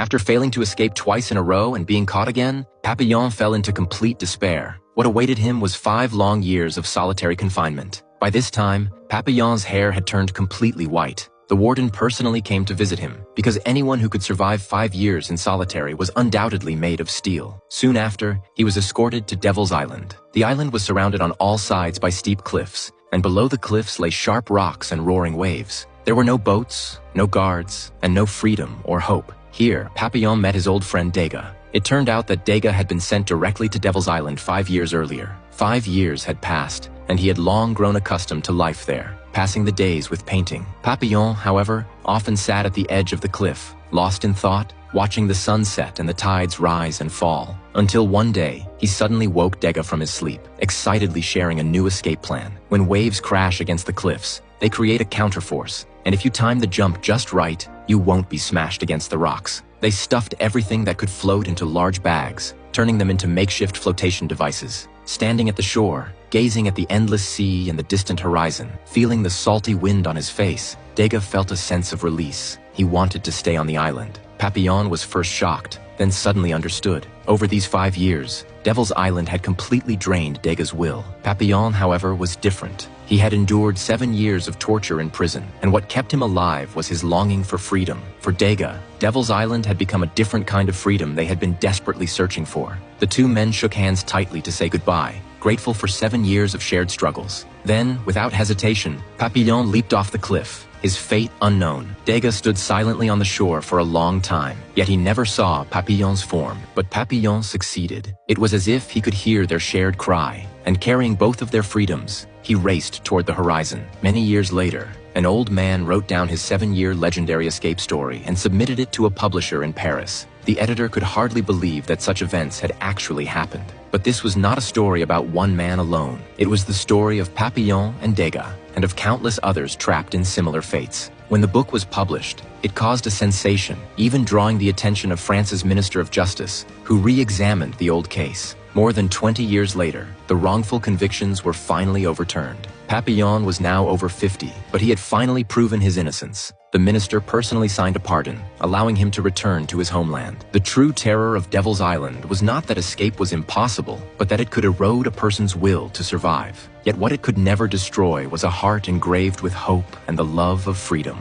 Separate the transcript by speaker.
Speaker 1: After failing to escape twice in a row and being caught again, Papillon fell into complete despair. What awaited him was 5 long years of solitary confinement. By this time, Papillon's hair had turned completely white. The warden personally came to visit him, because anyone who could survive 5 years in solitary was undoubtedly made of steel. Soon after, he was escorted to Devil's Island. The island was surrounded on all sides by steep cliffs, and below the cliffs lay sharp rocks and roaring waves. There were no boats, no guards, and no freedom or hope. Here, Papillon met his old friend Degas. It turned out that Degas had been sent directly to Devil's Island 5 years earlier. 5 years had passed, and he had long grown accustomed to life there, passing the days with painting. Papillon, however, often sat at the edge of the cliff, lost in thought, watching the sun set and the tides rise and fall. Until one day, he suddenly woke Degas from his sleep, excitedly sharing a new escape plan. When waves crash against the cliffs, they create a counterforce, and if you time the jump just right, you won't be smashed against the rocks. They stuffed everything that could float into large bags, turning them into makeshift flotation devices. Standing at the shore, gazing at the endless sea and the distant horizon, feeling the salty wind on his face, Degas felt a sense of release. He wanted to stay on the island. Papillon was first shocked, then suddenly understood. Over these 5 years, Devil's Island had completely drained Degas' will. Papillon, however, was different. He had endured 7 years of torture in prison, and what kept him alive was his longing for freedom. For Degas, Devil's Island had become a different kind of freedom they had been desperately searching for. The two men shook hands tightly to say goodbye, grateful for 7 years of shared struggles. Then, without hesitation, Papillon leaped off the cliff, his fate unknown. Degas stood silently on the shore for a long time, yet he never saw Papillon's form. But Papillon succeeded. It was as if he could hear their shared cry, and carrying both of their freedoms, he raced toward the horizon. Many years later, an old man wrote down his 7-year legendary escape story and submitted it to a publisher in Paris. The editor could hardly believe that such events had actually happened. But this was not a story about one man alone. It was the story of Papillon and Degas, and of countless others trapped in similar fates. When the book was published, it caused a sensation, even drawing the attention of France's Minister of Justice, who re-examined the old case. More than 20 years later, the wrongful convictions were finally overturned. Papillon was now over 50, but he had finally proven his innocence. The minister personally signed a pardon, allowing him to return to his homeland. The true terror of Devil's Island was not that escape was impossible, but that it could erode a person's will to survive. Yet what it could never destroy was a heart engraved with hope and the love of freedom.